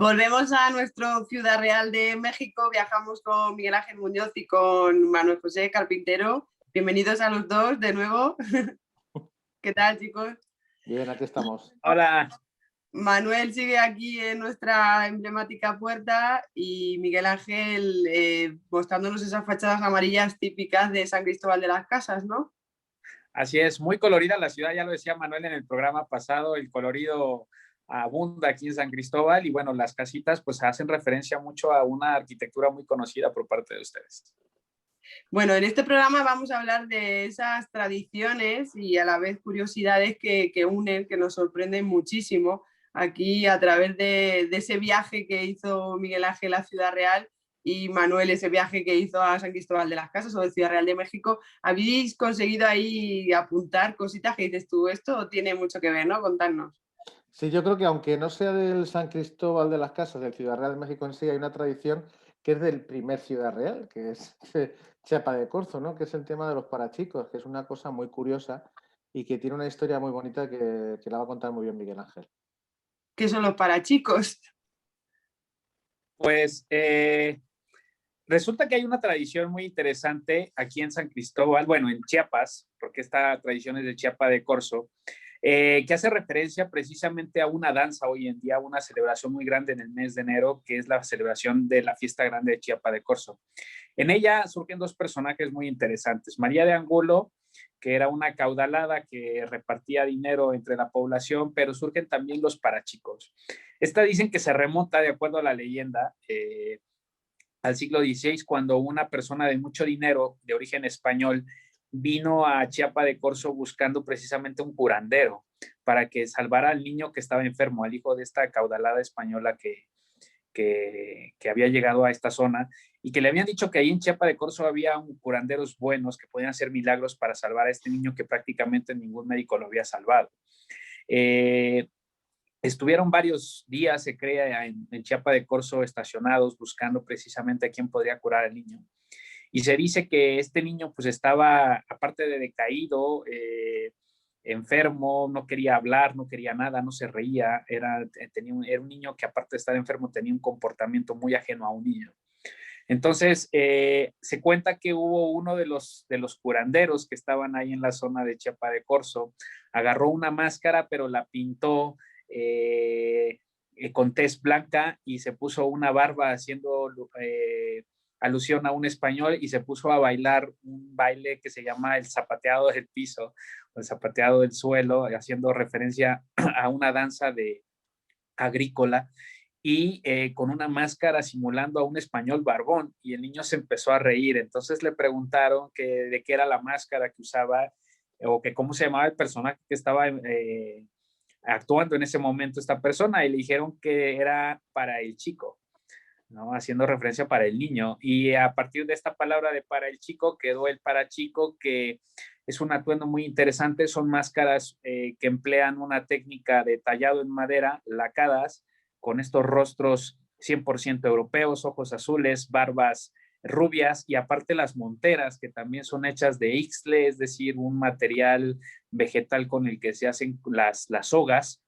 Volvemos a nuestro Ciudad Real de México, viajamos con Miguel Ángel Muñoz y con Manuel José Carpintero. Bienvenidos a los dos de nuevo. ¿Qué tal, chicos? Bien, aquí estamos. Hola. Manuel sigue aquí en nuestra emblemática puerta y Miguel Ángel mostrándonos esas fachadas amarillas típicas de San Cristóbal de las Casas, ¿no? Así es, muy colorida la ciudad, ya lo decía Manuel en el programa pasado, el colorido abunda aquí en San Cristóbal y bueno, las casitas pues hacen referencia mucho a una arquitectura muy conocida por parte de ustedes. Bueno, en este programa vamos a hablar de esas tradiciones y a la vez curiosidades que unen, que nos sorprenden muchísimo aquí a través de ese viaje que hizo Miguel Ángel a Ciudad Real y Manuel ese viaje que hizo a San Cristóbal de las Casas o de Ciudad Real de México. ¿Habéis conseguido ahí apuntar cositas que dices tú? Esto tiene mucho que ver, ¿no? Contadnos. Sí, yo creo que aunque no sea del San Cristóbal de las Casas, del Ciudad Real de México en sí, hay una tradición que es del primer Ciudad Real, que es Chiapa de Corzo, ¿no? Que es el tema de los parachicos, que es una cosa muy curiosa y que tiene una historia muy bonita que la va a contar muy bien Miguel Ángel. ¿Qué son los parachicos? Pues resulta que hay una tradición muy interesante aquí en San Cristóbal, bueno, en Chiapas, porque esta tradición es de Chiapa de Corzo, que hace referencia precisamente a una danza hoy en día, una celebración muy grande en el mes de enero, que es la celebración de la fiesta grande de Chiapa de Corzo. En ella surgen dos personajes muy interesantes. María de Angulo, que era una acaudalada que repartía dinero entre la población, pero surgen también los parachicos. Esta dicen que se remonta, de acuerdo a la leyenda, al siglo XVI, cuando una persona de mucho dinero, de origen español, vino a Chiapa de Corzo buscando precisamente un curandero para que salvara al niño que estaba enfermo, al hijo de esta acaudalada española que había llegado a esta zona y que le habían dicho que ahí en Chiapa de Corzo había curanderos buenos que podían hacer milagros para salvar a este niño que prácticamente ningún médico lo había salvado. Estuvieron varios días, se crea, en Chiapa de Corzo estacionados buscando precisamente a quién podría curar al niño. Y se dice que este niño pues estaba, aparte de decaído, enfermo, no quería hablar, no quería nada, no se reía, era un niño que aparte de estar enfermo tenía un comportamiento muy ajeno a un niño. Entonces, se cuenta que hubo uno de los curanderos que estaban ahí en la zona de Chiapa de Corzo, agarró una máscara, pero la pintó con tez blanca y se puso una barba haciendo alusión a un español y se puso a bailar un baile que se llama el zapateado del piso, o el zapateado del suelo, haciendo referencia a una danza agrícola y con una máscara simulando a un español barbón, y el niño se empezó a reír. Entonces le preguntaron de qué era la máscara que usaba o que cómo se llamaba el personaje que estaba actuando en ese momento esta persona, y le dijeron que era para el chico, ¿no? Haciendo referencia para el niño, y a partir de esta palabra de para el chico quedó el para chico, que es un atuendo muy interesante. Son máscaras que emplean una técnica de tallado en madera, lacadas, con estos rostros 100% europeos, ojos azules, barbas rubias, y aparte las monteras, que también son hechas de ixtle, es decir, un material vegetal con el que se hacen las sogas,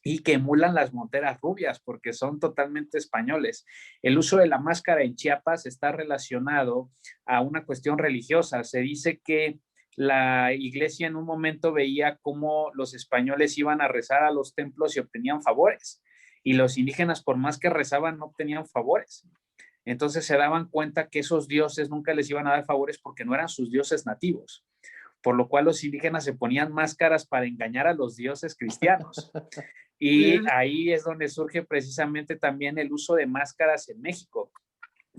y que emulan las monteras rubias porque son totalmente españoles. El uso de la máscara en Chiapas está relacionado a una cuestión religiosa. Se dice que la iglesia en un momento veía cómo los españoles iban a rezar a los templos y obtenían favores, y los indígenas, por más que rezaban, no obtenían favores. Entonces se daban cuenta que esos dioses nunca les iban a dar favores porque no eran sus dioses nativos, por lo cual los indígenas se ponían máscaras para engañar a los dioses cristianos. Y ahí es donde surge precisamente también el uso de máscaras en México.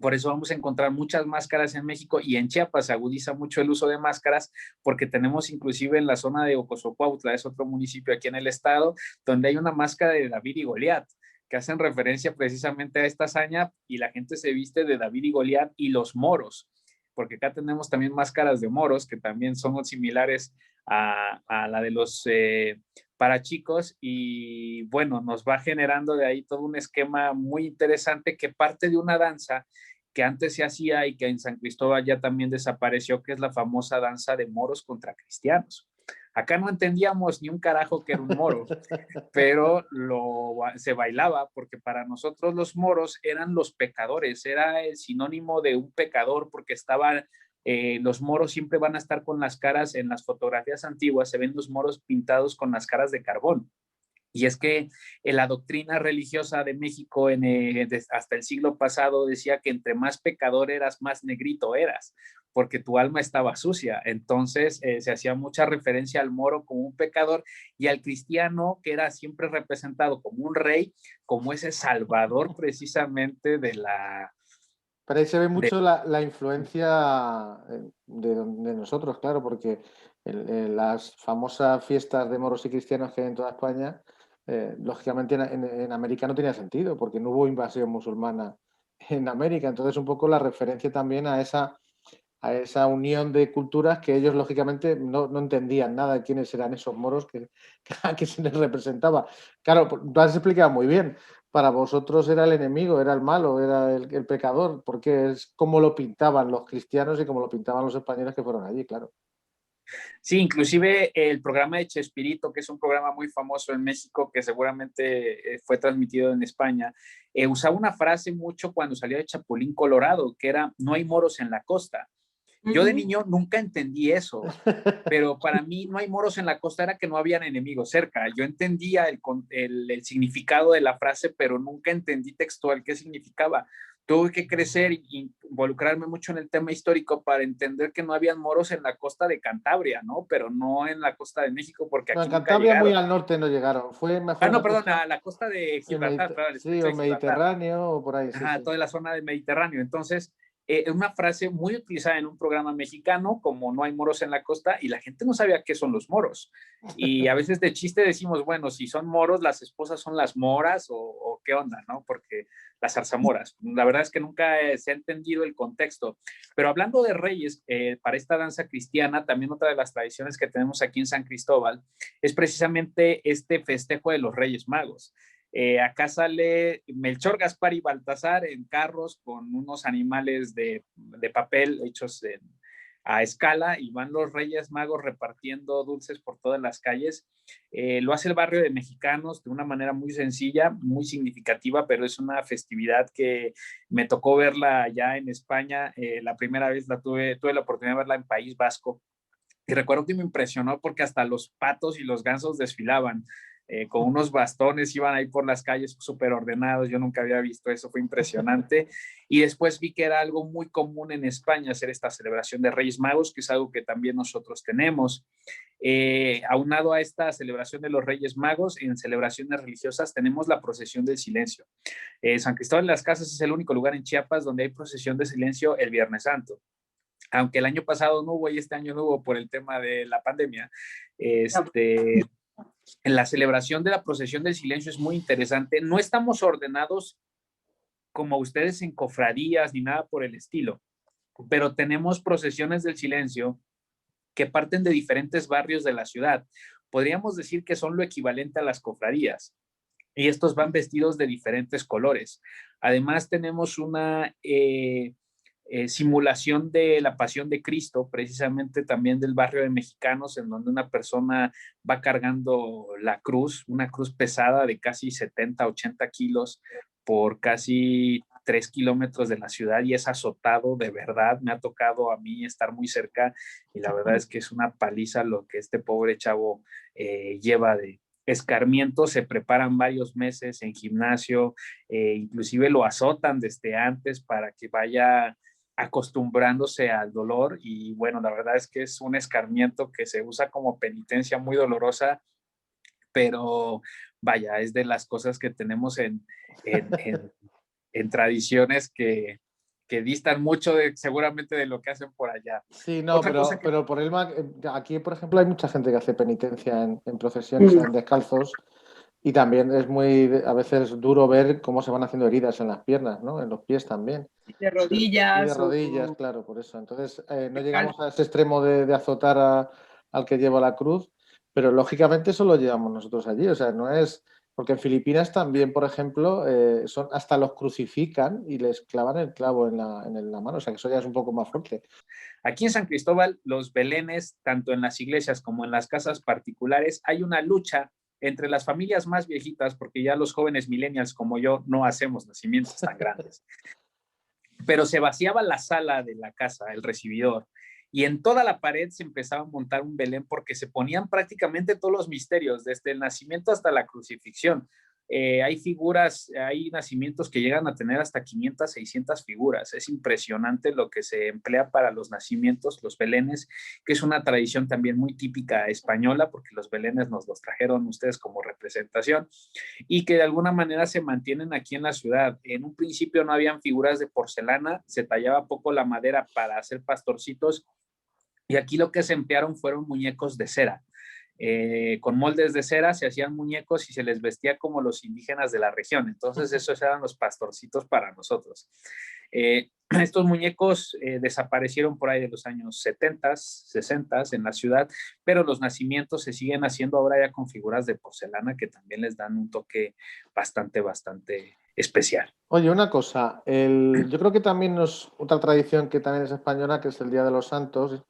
Por eso vamos a encontrar muchas máscaras en México, y en Chiapas se agudiza mucho el uso de máscaras porque tenemos inclusive en la zona de Ocosocuautla, es otro municipio aquí en el estado, donde hay una máscara de David y Goliat, que hacen referencia precisamente a esta hazaña, y la gente se viste de David y Goliat y los moros, porque acá tenemos también máscaras de moros que también son similares a la de los para chicos, y bueno, nos va generando de ahí todo un esquema muy interesante que parte de una danza que antes se hacía y que en San Cristóbal ya también desapareció, que es la famosa danza de moros contra cristianos. Acá no entendíamos ni un carajo que era un moro, pero se bailaba porque para nosotros los moros eran los pecadores, era el sinónimo de un pecador porque los moros siempre van a estar con las caras, en las fotografías antiguas se ven los moros pintados con las caras de carbón. Y es que la doctrina religiosa de México hasta el siglo pasado decía que entre más pecador eras, más negrito eras, porque tu alma estaba sucia. Entonces se hacía mucha referencia al moro como un pecador y al cristiano, que era siempre representado como un rey, como ese salvador precisamente de la... Pero ahí se ve mucho la influencia de nosotros, claro, porque las famosas fiestas de moros y cristianos que hay en toda España, lógicamente en América no tenía sentido, porque no hubo invasión musulmana en América. Entonces, un poco la referencia también a esa unión de culturas que ellos, lógicamente, no entendían nada de quiénes eran esos moros a que se les representaba. Claro, tú has explicado muy bien. Para vosotros era el enemigo, era el malo, era el pecador, porque es como lo pintaban los cristianos y como lo pintaban los españoles que fueron allí, claro. Sí, inclusive el programa de Chespirito, que es un programa muy famoso en México, que seguramente fue transmitido en España, usaba una frase mucho cuando salió de Chapulín Colorado, que era, no hay moros en la costa. Yo de niño nunca entendí eso, pero para mí no hay moros en la costa, era que no habían enemigos cerca. Yo entendía el significado de la frase, pero nunca entendí textual qué significaba. Tuve que crecer y involucrarme mucho en el tema histórico para entender que no habían moros en la costa de Cantabria, ¿no? Pero no en la costa de México, porque No, en aquí nunca Cantabria muy llegaron. al norte no llegaron, fue mejor No, la perdón, costa a la costa de Gibraltar, claro, el sí, estrecho o de Gibraltar. Mediterráneo o por ahí, sí, Ajá, sí. toda la zona del Mediterráneo. Entonces, es una frase muy utilizada en un programa mexicano, como no hay moros en la costa, y la gente no sabía qué son los moros. Y a veces de chiste decimos, bueno, si son moros, las esposas son las moras o qué onda, ¿no? Porque las zarzamoras. La verdad es que nunca se ha entendido el contexto. Pero hablando de reyes, para esta danza cristiana, también otra de las tradiciones que tenemos aquí en San Cristóbal es precisamente este festejo de los Reyes Magos. Acá sale Melchor, Gaspar y Baltasar en carros con unos animales de papel hechos a escala y van los Reyes Magos repartiendo dulces por todas las calles. Lo hace el barrio de mexicanos de una manera muy sencilla, muy significativa, pero es una festividad que me tocó verla allá en España. La primera vez tuve la oportunidad de verla en País Vasco. Y recuerdo que me impresionó porque hasta los patos y los gansos desfilaban. Con unos bastones, iban ahí por las calles súper ordenados, yo nunca había visto eso, fue impresionante. Y después vi que era algo muy común en España hacer esta celebración de Reyes Magos, que es algo que también nosotros tenemos. Aunado a esta celebración de los Reyes Magos, en celebraciones religiosas tenemos la procesión del silencio. San Cristóbal de las Casas es el único lugar en Chiapas donde hay procesión de silencio el Viernes Santo, aunque el año pasado no hubo y este año no hubo por el tema de la pandemia. En la celebración de la procesión del silencio es muy interesante. No estamos ordenados como ustedes en cofradías ni nada por el estilo, pero tenemos procesiones del silencio que parten de diferentes barrios de la ciudad. Podríamos decir que son lo equivalente a las cofradías y estos van vestidos de diferentes colores. Además tenemos una simulación de la Pasión de Cristo, precisamente también del barrio de mexicanos, en donde una persona va cargando la cruz, una cruz pesada de casi 70, 80 kilos por casi 3 kilómetros de la ciudad y es azotado de verdad. Me ha tocado a mí estar muy cerca y la verdad es que es una paliza lo que este pobre chavo lleva de escarmiento. Se preparan varios meses en gimnasio, inclusive lo azotan desde antes para que vaya acostumbrándose al dolor y bueno, la verdad es que es un escarmiento que se usa como penitencia muy dolorosa, pero vaya, es de las cosas que tenemos en tradiciones que distan mucho seguramente de lo que hacen por allá. Sí, no, Otra cosa que... pero por aquí, por ejemplo, hay mucha gente que hace penitencia en procesiones, en descalzos, y también es a veces duro ver cómo se van haciendo heridas en las piernas, ¿no? En los pies también. De Y de rodillas rodillas, claro, por eso. Entonces, no llegamos a ese extremo de azotar al que lleva la cruz, pero lógicamente eso lo llevamos nosotros allí. O sea, no es Porque en Filipinas también, por ejemplo, hasta los crucifican y les clavan el clavo en la mano, o sea que eso ya es un poco más fuerte. Aquí en San Cristóbal, los belenes, tanto en las iglesias como en las casas particulares, hay una lucha entre las familias más viejitas, porque ya los jóvenes millennials como yo no hacemos nacimientos tan grandes. Pero se vaciaba la sala de la casa, el recibidor, y en toda la pared se empezaba a montar un Belén porque se ponían prácticamente todos los misterios, desde el nacimiento hasta la crucifixión. Hay figuras, hay nacimientos que llegan a tener hasta 500, 600 figuras. Es impresionante lo que se emplea para los nacimientos, los belenes, que es una tradición también muy típica española, porque los belenes nos los trajeron ustedes como representación y que de alguna manera se mantienen aquí en la ciudad. En un principio no habían figuras de porcelana, se tallaba poco la madera para hacer pastorcitos y aquí lo que se emplearon fueron muñecos de cera. Con moldes de cera se hacían muñecos y se les vestía como los indígenas de la región. Entonces esos eran los pastorcitos para nosotros. Estos muñecos desaparecieron por ahí de los años 70, 60 en la ciudad, pero los nacimientos se siguen haciendo ahora ya con figuras de porcelana que también les dan un toque bastante especial. Oye, una cosa, yo creo que también otra tradición que también es española, que es el Día de los Santos,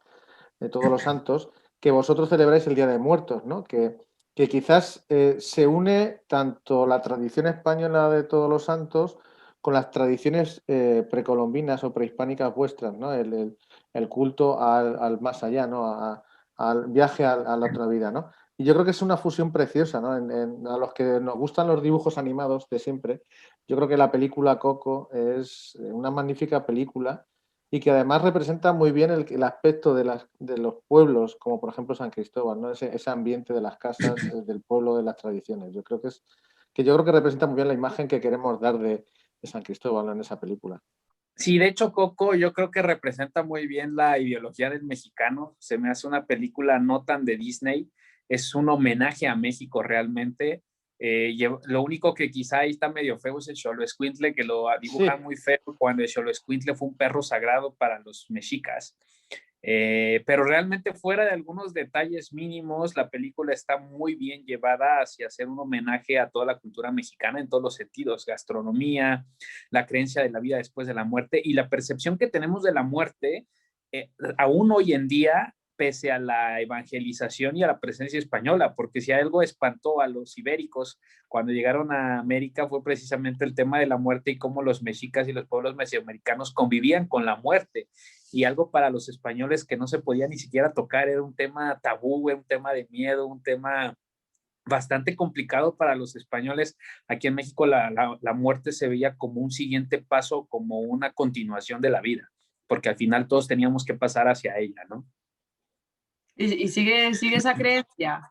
de Todos los Santos, que vosotros celebráis el Día de Muertos, ¿no? Que quizás se une tanto la tradición española de Todos los Santos con las tradiciones precolombinas o prehispánicas vuestras, ¿no? El culto al más allá, ¿no? Al viaje a la otra vida, ¿no? Y yo creo que es una fusión preciosa, ¿no? A los que nos gustan los dibujos animados de siempre, yo creo que la película Coco es una magnífica película y que además representa muy bien el aspecto de los pueblos, como por ejemplo San Cristóbal, ¿no? Ese ambiente de las casas, del pueblo, de las tradiciones. Yo creo que representa muy bien la imagen que queremos dar de San Cristóbal, ¿no? En esa película. Sí, de hecho, Coco yo creo que representa muy bien la ideología del mexicano. Se me hace una película no tan de Disney, es un homenaje a México realmente. Lo único que quizá ahí está medio feo es el Xoloescuintle, que lo dibujan muy feo cuando el Xoloescuintle fue un perro sagrado para los mexicas. Pero realmente fuera de algunos detalles mínimos, la película está muy bien llevada hacia hacer un homenaje a toda la cultura mexicana en todos los sentidos, gastronomía, la creencia de la vida después de la muerte y la percepción que tenemos de la muerte, aún hoy en día, pese a la evangelización y a la presencia española, porque si algo espantó a los ibéricos cuando llegaron a América fue precisamente el tema de la muerte y cómo los mexicas y los pueblos mesoamericanos convivían con la muerte. Y algo para los españoles que no se podía ni siquiera tocar, era un tema tabú, un tema de miedo, un tema bastante complicado para los españoles. Aquí en México la muerte se veía como un siguiente paso, como una continuación de la vida, porque al final todos teníamos que pasar hacia ella, ¿no? ¿Y sigue esa creencia?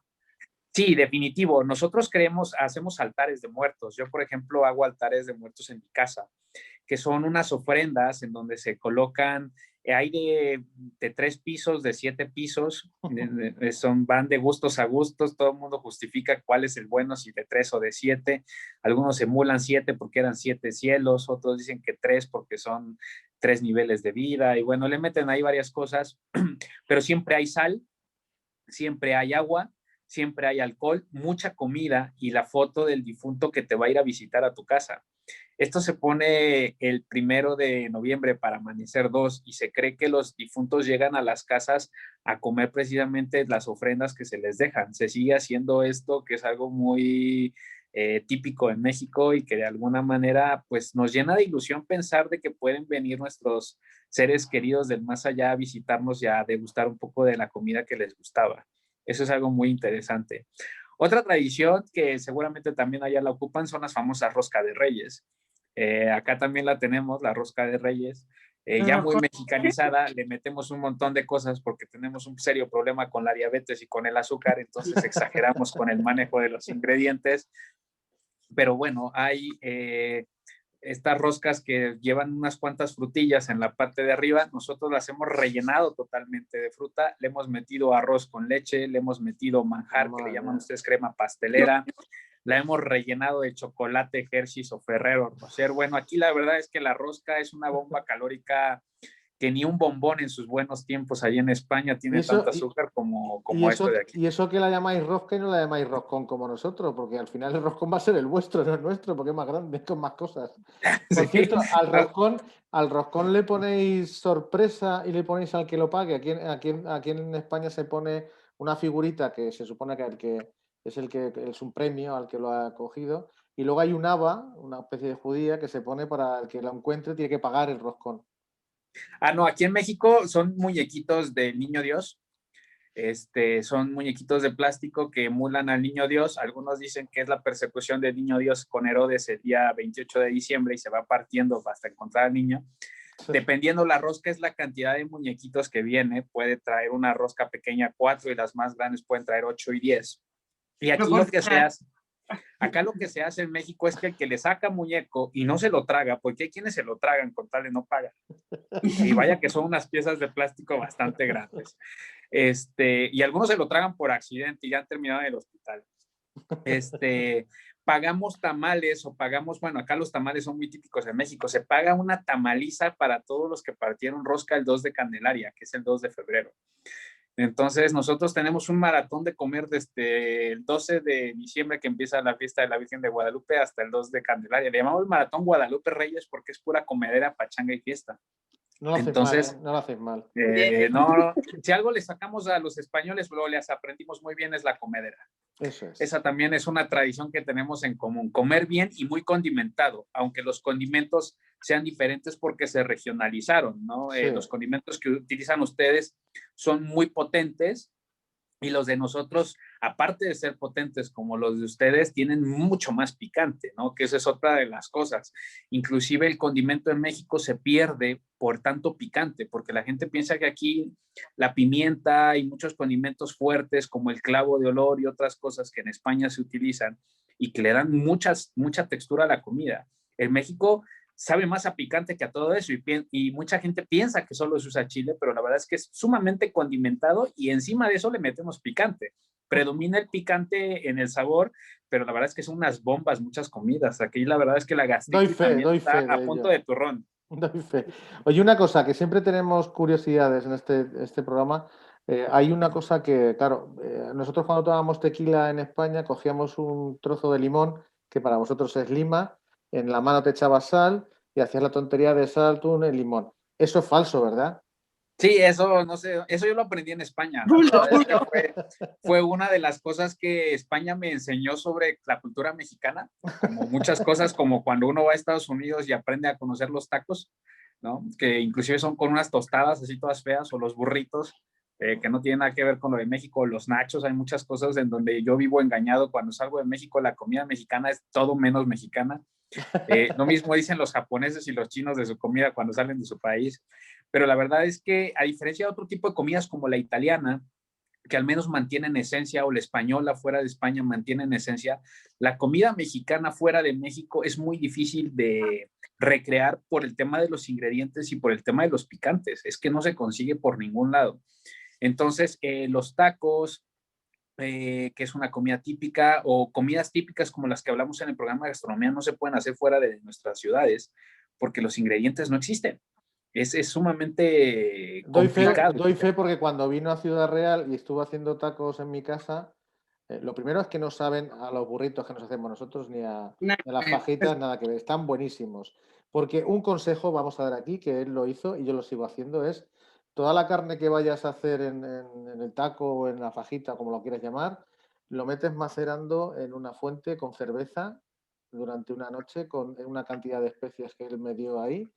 Sí, definitivo. Nosotros hacemos altares de muertos. Yo, por ejemplo, hago altares de muertos en mi casa, que son unas ofrendas en donde se colocan, hay de 3 pisos, de 7 pisos, van de gustos a gustos, todo el mundo justifica cuál es el bueno, si de 3 o de 7, algunos emulan 7 porque eran 7 cielos, otros dicen que 3 porque son 3 niveles de vida, y bueno, le meten ahí varias cosas, pero siempre hay sal, siempre hay agua, siempre hay alcohol, mucha comida y la foto del difunto que te va a ir a visitar a tu casa. Esto se pone el 1 de noviembre para amanecer 2 y se cree que los difuntos llegan a las casas a comer precisamente las ofrendas que se les dejan. Se sigue haciendo esto, que es algo muy típico en México y que de alguna manera pues nos llena de ilusión pensar de que pueden venir nuestros seres queridos del más allá a visitarnos y a degustar un poco de la comida que les gustaba. Eso es algo muy interesante. Otra tradición que seguramente también allá la ocupan son las famosas rosca de reyes. Acá también la tenemos, la rosca de reyes, ya muy mexicanizada, le metemos un montón de cosas porque tenemos un serio problema con la diabetes y con el azúcar, entonces exageramos con el manejo de los ingredientes. Pero bueno, hay estas roscas que llevan unas cuantas frutillas en la parte de arriba, nosotros las hemos rellenado totalmente de fruta, le hemos metido arroz con leche, le hemos metido manjar, que le llaman ustedes crema pastelera, la hemos rellenado de chocolate Hershey's o Ferrero Rocher. Bueno, aquí la verdad es que la rosca es una bomba calórica que ni un bombón en sus buenos tiempos allí en España tiene tanto azúcar como esto de aquí. Y eso que la llamáis rosca y no la llamáis roscón como nosotros, porque al final el roscón va a ser el vuestro, no el nuestro, porque es más grande, con más cosas. Por Sí. cierto, al roscón le ponéis sorpresa y le ponéis al que lo pague. Aquí en España se pone una figurita que se supone que es un premio al que lo ha cogido, y luego hay un haba, una especie de judía, que se pone para el que lo encuentre, tiene que pagar el roscón. No, aquí en México son muñequitos del Niño Dios. Son muñequitos de plástico que emulan al Niño Dios. Algunos dicen que es la persecución del Niño Dios con Herodes el día 28 de diciembre y se va partiendo hasta encontrar al niño. Sí. Dependiendo la rosca es la cantidad de muñequitos que viene. Puede traer una rosca pequeña 4 y las más grandes pueden traer 8 y 10. Y aquí lo que se hace, acá lo que se hace en México es que el que le saca muñeco y no se lo traga, porque hay quienes se lo tragan con tal de no pagar. Y vaya que son unas piezas de plástico bastante grandes. Y algunos se lo tragan por accidente y ya han terminado en el hospital. Pagamos tamales o pagamos, bueno, acá los tamales son muy típicos en México, se paga una tamaliza para todos los que partieron rosca el 2 de Candelaria, que es el 2 de febrero. Entonces, nosotros tenemos un maratón de comer desde el 12 de diciembre, que empieza la fiesta de la Virgen de Guadalupe, hasta el 2 de Candelaria. Le llamamos Maratón Guadalupe Reyes porque es pura comedera, pachanga y fiesta. No lo haces Entonces, mal, no lo haces mal. No, si algo le sacamos a los españoles, luego les aprendimos muy bien, es la comedera. Eso es. Esa también es una tradición que tenemos en común, comer bien y muy condimentado, aunque los condimentos sean diferentes porque se regionalizaron, ¿no? Sí. Los condimentos que utilizan ustedes son muy potentes y los de nosotros, aparte de ser potentes como los de ustedes, tienen mucho más picante, ¿no? Que esa es otra de las cosas. Inclusive el condimento en México se pierde por tanto picante, porque la gente piensa que aquí la pimienta y muchos condimentos fuertes como el clavo de olor y otras cosas que en España se utilizan y que le dan mucha textura a la comida. En México sabe más a picante que a todo eso y mucha gente piensa que solo se usa chile, pero la verdad es que es sumamente condimentado y encima de eso le metemos picante. Predomina el picante en el sabor, pero la verdad es que son unas bombas muchas comidas. Aquí la verdad es que la gastritis también está a punto de turrón. Doy fe. Oye, una cosa, que siempre tenemos curiosidades en este programa. Hay una cosa que, claro, nosotros cuando tomábamos tequila en España cogíamos un trozo de limón, que para vosotros es lima, en la mano te echabas sal y hacías la tontería de sal, tú en el limón. Eso es falso, ¿verdad? Sí, eso no sé, eso yo lo aprendí en España. La verdad es que fue una de las cosas que España me enseñó sobre la cultura mexicana, como muchas cosas, como cuando uno va a Estados Unidos y aprende a conocer los tacos, ¿no? Que inclusive son con unas tostadas así todas feas, o los burritos, que no tienen nada que ver con lo de México, los nachos. Hay muchas cosas en donde yo vivo engañado. Cuando salgo de México, la comida mexicana es todo menos mexicana. Lo mismo dicen los japoneses y los chinos de su comida cuando salen de su país. Pero la verdad es que, a diferencia de otro tipo de comidas como la italiana, que al menos mantienen esencia, o la española fuera de España mantienen esencia, la comida mexicana fuera de México es muy difícil de recrear por el tema de los ingredientes y por el tema de los picantes. Es que no se consigue por ningún lado. Entonces, los tacos, que es una comida típica, o comidas típicas como las que hablamos en el programa de gastronomía, no se pueden hacer fuera de nuestras ciudades porque los ingredientes no existen. Es sumamente complicado. Doy fe porque cuando vino a Ciudad Real y estuvo haciendo tacos en mi casa, lo primero es que no saben a los burritos que nos hacemos nosotros ni a las fajitas, nada que ver. Están buenísimos. Porque un consejo vamos a dar aquí, que él lo hizo y yo lo sigo haciendo, es toda la carne que vayas a hacer en el taco o en la fajita, como lo quieras llamar, lo metes macerando en una fuente con cerveza durante una noche con una cantidad de especias que él me dio ahí.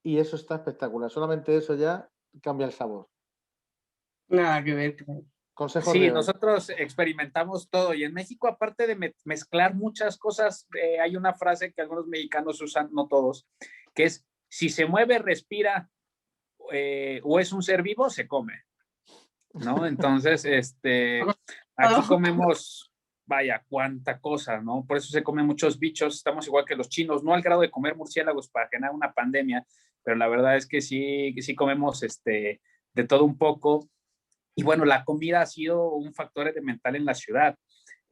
Y eso está espectacular. Solamente eso ya cambia el sabor. Nada que ver. Consejos sí, de hoy. Nosotros experimentamos todo y en México, aparte de mezclar muchas cosas, hay una frase que algunos mexicanos usan, no todos, que es: si se mueve, respira o es un ser vivo, se come, ¿no? Entonces, aquí comemos, vaya, cuánta cosa, ¿no? Por eso se comen muchos bichos. Estamos igual que los chinos, no al grado de comer murciélagos para generar una pandemia, pero la verdad es que sí comemos de todo un poco. Y bueno, la comida ha sido un factor elemental en la ciudad.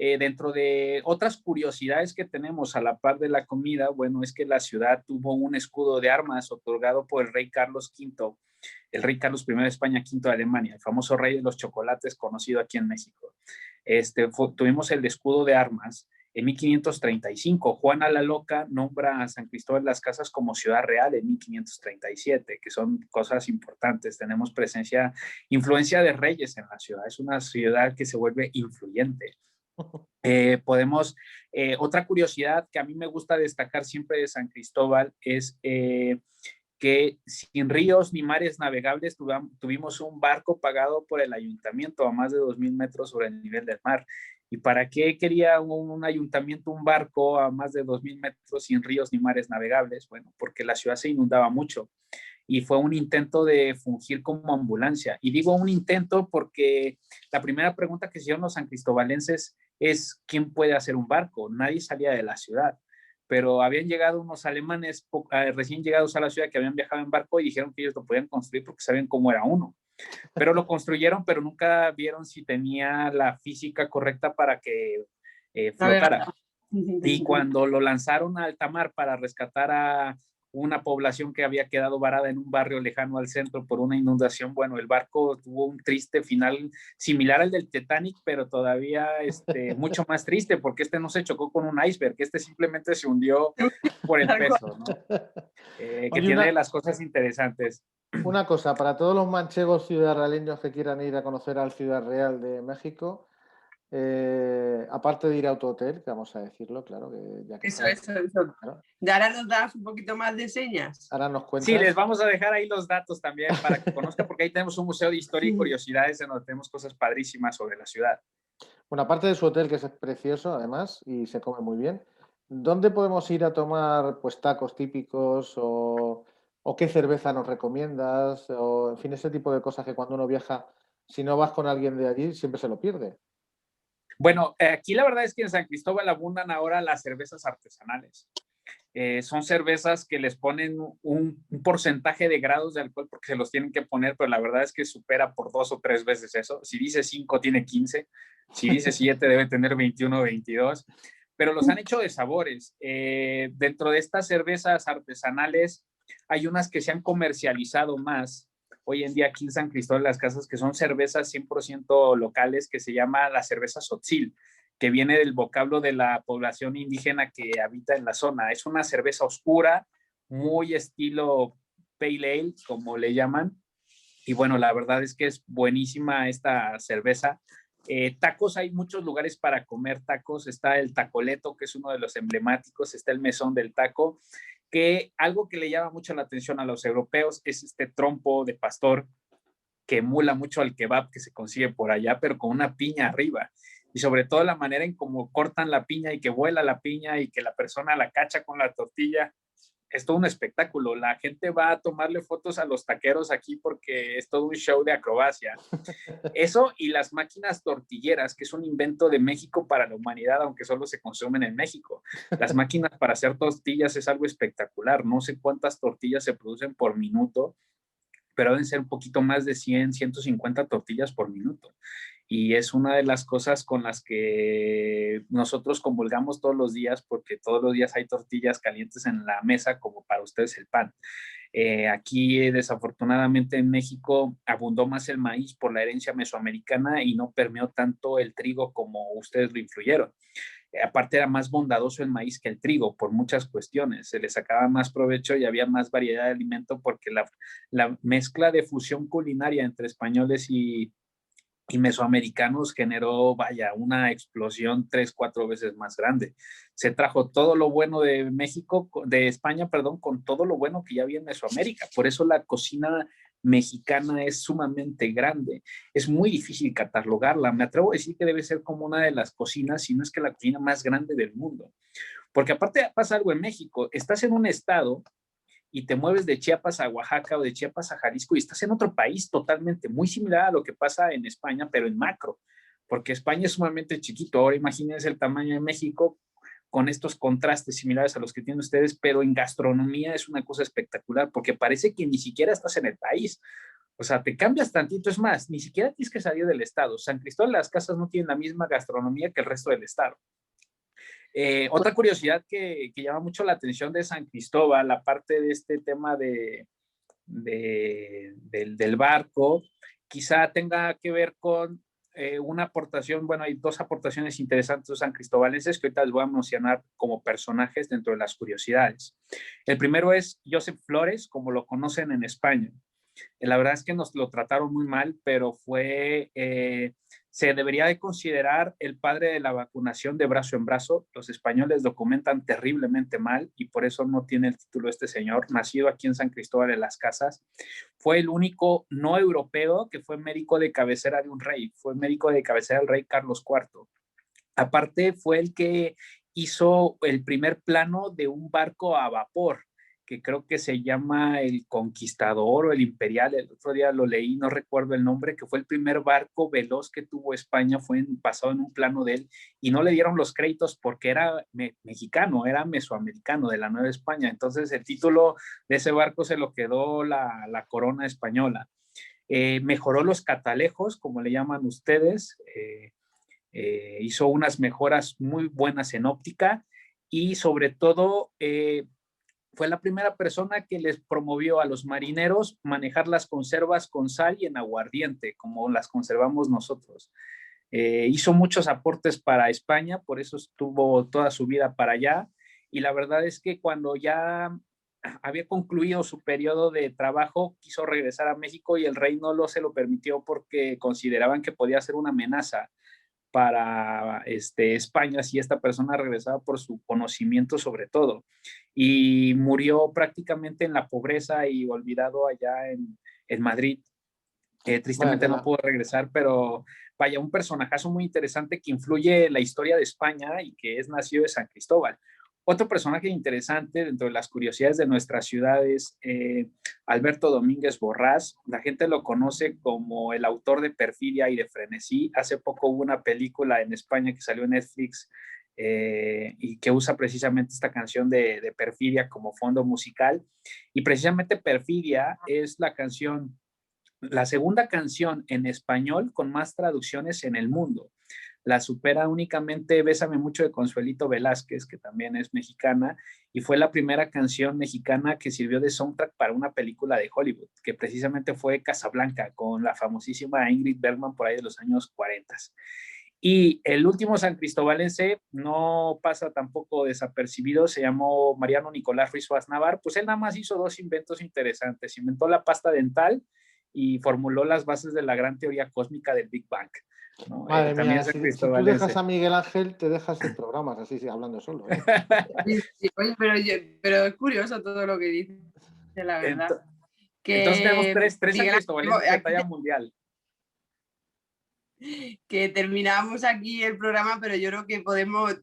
Dentro de otras curiosidades que tenemos a la par de la comida, bueno, es que la ciudad tuvo un escudo de armas otorgado por el rey Carlos V, el rey Carlos I de España, V de Alemania, el famoso rey de los chocolates conocido aquí en México. Tuvimos el escudo de armas en 1535. Juana la Loca nombra a San Cristóbal de las Casas como ciudad real en 1537, que son cosas importantes. Tenemos influencia de reyes en la ciudad. Es una ciudad que se vuelve influyente. Otra curiosidad que a mí me gusta destacar siempre de San Cristóbal es que sin ríos ni mares navegables tuvimos un barco pagado por el ayuntamiento a más de 2,000 metros sobre el nivel del mar. ¿Y para qué quería un ayuntamiento un barco a más de 2,000 metros sin ríos ni mares navegables? Bueno, porque la ciudad se inundaba mucho y fue un intento de fungir como ambulancia. Y digo un intento porque la primera pregunta que se hicieron los sancristobalenses es ¿quién puede hacer un barco? Nadie salía de la ciudad, pero habían llegado unos alemanes recién llegados a la ciudad que habían viajado en barco y dijeron que ellos lo podían construir porque sabían cómo era uno. Pero lo construyeron, pero nunca vieron si tenía la física correcta para que flotara. Y cuando lo lanzaron a alta mar para rescatar a una población que había quedado varada en un barrio lejano al centro por una inundación, bueno, el barco tuvo un triste final similar al del Titanic, pero todavía mucho más triste, porque no se chocó con un iceberg, simplemente se hundió por el peso, ¿no? Que tiene las cosas interesantes. Una cosa, para todos los manchegos ciudadraleños que quieran ir a conocer al Ciudad Real de México, aparte de ir a tu hotel, que vamos a decirlo, claro. Eso. Claro. ¿Y ahora nos das un poquito más de señas? Ahora nos cuentas. Sí, les vamos a dejar ahí los datos también para que conozcan, porque ahí tenemos un museo de historia y curiosidades en donde tenemos cosas padrísimas sobre la ciudad. Bueno, aparte de su hotel, que es precioso además y se come muy bien, ¿dónde podemos ir a tomar pues tacos típicos o qué cerveza nos recomiendas? O en fin, ese tipo de cosas que cuando uno viaja, si no vas con alguien de allí, siempre se lo pierde. Bueno, aquí la verdad es que en San Cristóbal abundan ahora las cervezas artesanales. Son cervezas que les ponen un porcentaje de grados de alcohol porque se los tienen que poner, pero la verdad es que supera por 2 o 3 veces eso. Si dice 5, tiene 15. Si dice 7, debe tener 21 o 22. Pero los han hecho de sabores. Dentro de estas cervezas artesanales hay unas que se han comercializado más hoy en día aquí en San Cristóbal de las Casas, que son cervezas 100% locales, que se llama la cerveza Tzotzil, que viene del vocablo de la población indígena que habita en la zona. Es una cerveza oscura, muy estilo pale ale, como le llaman. Y bueno, la verdad es que es buenísima esta cerveza. Tacos, hay muchos lugares para comer tacos. Está el Tacoleto, que es uno de los emblemáticos. Está el Mesón del Taco, que algo que le llama mucho la atención a los europeos es este trompo de pastor que emula mucho al kebab que se consigue por allá, pero con una piña arriba. Y sobre todo la manera en cómo cortan la piña y que vuela la piña y que la persona la cacha con la tortilla. Es todo un espectáculo. La gente va a tomarle fotos a los taqueros aquí porque es todo un show de acrobacia. Eso y las máquinas tortilleras, que es un invento de México para la humanidad, aunque solo se consumen en México. Las máquinas para hacer tortillas es algo espectacular. No sé cuántas tortillas se producen por minuto, pero deben ser un poquito más de 100, 150 tortillas por minuto. Y es una de las cosas con las que nosotros comulgamos todos los días, porque todos los días hay tortillas calientes en la mesa, como para ustedes el pan. Aquí, desafortunadamente, en México abundó más el maíz por la herencia mesoamericana y no permeó tanto el trigo como ustedes lo influyeron. Aparte era más bondadoso el maíz que el trigo por muchas cuestiones, se le sacaba más provecho y había más variedad de alimento porque la mezcla de fusión culinaria entre españoles y mesoamericanos generó, vaya, una explosión 3, 4 veces más grande. Se trajo todo lo bueno de México, de España, perdón, con todo lo bueno que ya había en Mesoamérica. Por eso la cocina mexicana es sumamente grande. Es muy difícil catalogarla. Me atrevo a decir que debe ser como una de las cocinas, si no es que la cocina más grande del mundo. Porque aparte pasa algo en México. Estás en un estado y te mueves de Chiapas a Oaxaca o de Chiapas a Jalisco y estás en otro país totalmente muy similar a lo que pasa en España, pero en macro, porque España es sumamente chiquito. Ahora imagínense el tamaño de México con estos contrastes similares a los que tienen ustedes, pero en gastronomía es una cosa espectacular porque parece que ni siquiera estás en el país. O sea, te cambias tantito, es más, ni siquiera tienes que salir del estado. San Cristóbal de las Casas no tiene la misma gastronomía que el resto del estado. Otra curiosidad que llama mucho la atención de San Cristóbal, aparte de este tema del barco, quizá tenga que ver con una aportación, bueno, hay dos aportaciones interesantes de san cristobalenses que ahorita les voy a mencionar como personajes dentro de las curiosidades. El primero es Josep Flores, como lo conocen en España. La verdad es que nos lo trataron muy mal, pero se debería de considerar el padre de la vacunación de brazo en brazo. Los españoles documentan terriblemente mal y por eso no tiene el título este señor, nacido aquí en San Cristóbal de las Casas. Fue el único no europeo que fue médico de cabecera de un rey, fue médico de cabecera del rey Carlos IV. Aparte, fue el que hizo el primer plano de un barco a vapor, que creo que se llama el Conquistador o el Imperial. El otro día lo leí, no recuerdo el nombre, que fue el primer barco veloz que tuvo España, basado en un plano de él, y no le dieron los créditos porque era mexicano, era mesoamericano, de la Nueva España. Entonces el título de ese barco se lo quedó la corona española. Mejoró los catalejos, como le llaman ustedes, hizo unas mejoras muy buenas en óptica y sobre todo fue la primera persona que les promovió a los marineros manejar las conservas con sal y en aguardiente, como las conservamos nosotros. Hizo muchos aportes para España, por eso estuvo toda su vida para allá. Y la verdad es que cuando ya había concluido su periodo de trabajo, quiso regresar a México y el rey no se lo permitió porque consideraban que podía ser una amenaza para España si esta persona regresaba por su conocimiento sobre todo. Y murió prácticamente en la pobreza y olvidado allá en Madrid. Tristemente no pudo regresar, pero vaya, un personajazo muy interesante que influye en la historia de España y que es nacido de San Cristóbal. Otro personaje interesante dentro de las curiosidades de nuestras ciudades, Alberto Domínguez Borrás. La gente lo conoce como el autor de Perfidia y de Frenesí. Hace poco hubo una película en España que salió en Netflix y que usa precisamente esta canción de Perfidia como fondo musical. Y precisamente Perfidia es la segunda canción en español con más traducciones en el mundo. La supera únicamente Bésame Mucho de Consuelito Velázquez, que también es mexicana, y fue la primera canción mexicana que sirvió de soundtrack para una película de Hollywood, que precisamente fue Casablanca, con la famosísima Ingrid Bergman por ahí de los años 40. Y el último san cristobalense no pasa tampoco desapercibido, se llamó Mariano Nicolás Ruiz Navar. Pues él nada más hizo dos inventos interesantes. Inventó la pasta dental y formuló las bases de la gran teoría cósmica del Big Bang. ¿No? Madre mía, si tú dejas a Miguel Ángel, te dejas en programas, así hablando solo. Sí, oye, pero es curioso todo lo que dices, la verdad. Entonces tenemos tres San Cristobalenses de talla mundial. Que terminamos aquí el programa, pero yo creo que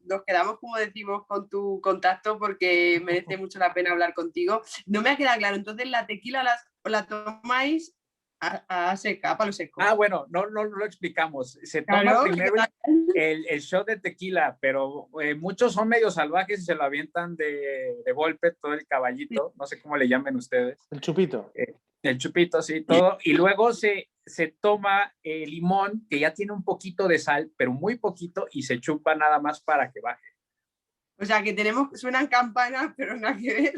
nos quedamos, como decimos, con tu contacto porque merece mucho la pena hablar contigo. No me ha quedado claro, entonces la tequila la tomáis a seca, a palo seco. Bueno, no lo explicamos. Se toma primero el shot de tequila, pero muchos son medio salvajes y se lo avientan de golpe todo el caballito, no sé cómo le llamen ustedes. El chupito. El chupito, sí, todo. Y luego se toma el limón, que ya tiene un poquito de sal, pero muy poquito, y se chupa nada más para que baje. O sea, que suenan campanas, pero nada que ver.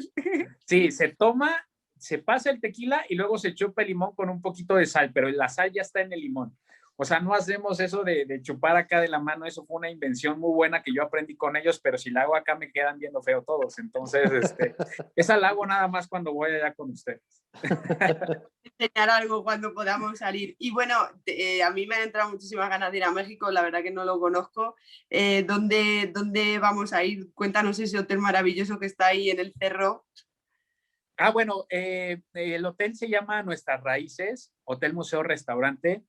Sí, se pasa el tequila y luego se chupa el limón con un poquito de sal, pero la sal ya está en el limón. O sea, no hacemos eso de chupar acá de la mano, eso fue una invención muy buena que yo aprendí con ellos, pero si la hago acá me quedan viendo feo todos. Entonces, esa la hago nada más cuando voy allá con ustedes. Enseñar algo cuando podamos salir. Y bueno, a mí me han entrado muchísimas ganas de ir a México, la verdad que no lo conozco. ¿Dónde vamos a ir? Cuéntanos ese hotel maravilloso que está ahí en el cerro. Bueno, el hotel se llama Nuestras Raíces, Hotel Museo Restaurante.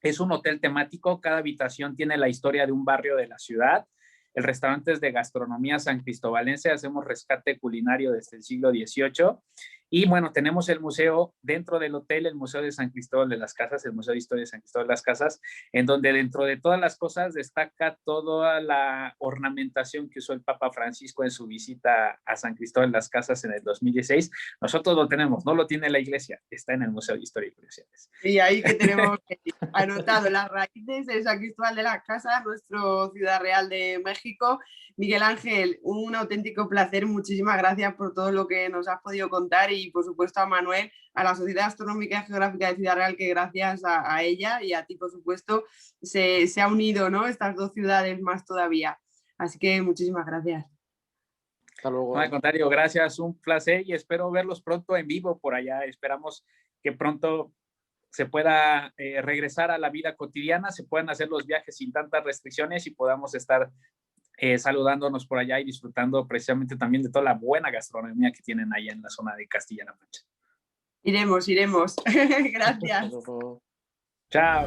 Es un hotel temático, cada habitación tiene la historia de un barrio de la ciudad. El restaurante es de gastronomía san cristobalense, hacemos rescate culinario desde el siglo XVIII Y bueno, tenemos el museo dentro del hotel, el Museo de San Cristóbal de las Casas, el Museo de Historia de San Cristóbal de las Casas, en donde dentro de todas las cosas destaca toda la ornamentación que usó el Papa Francisco en su visita a San Cristóbal de las Casas en el 2016. Nosotros lo tenemos, no lo tiene la iglesia, está en el Museo de Historia y Curiosidades. Y ahí que tenemos anotado las raíces de San Cristóbal de las Casas, nuestro Ciudad Real de México. Miguel Ángel, un auténtico placer, muchísimas gracias por todo lo que nos has podido contar y por supuesto a Manuel, a la Sociedad Astronómica y Geográfica de Ciudad Real, que gracias a ella y a ti por supuesto se ha unido, ¿no?, estas dos ciudades más todavía. Así que muchísimas gracias. Hasta luego. No, al contrario, gracias, un placer y espero verlos pronto en vivo por allá. Esperamos que pronto se pueda regresar a la vida cotidiana, se puedan hacer los viajes sin tantas restricciones y podamos estar saludándonos por allá y disfrutando precisamente también de toda la buena gastronomía que tienen allá en la zona de Castilla-La Mancha. Iremos. Gracias. Chao.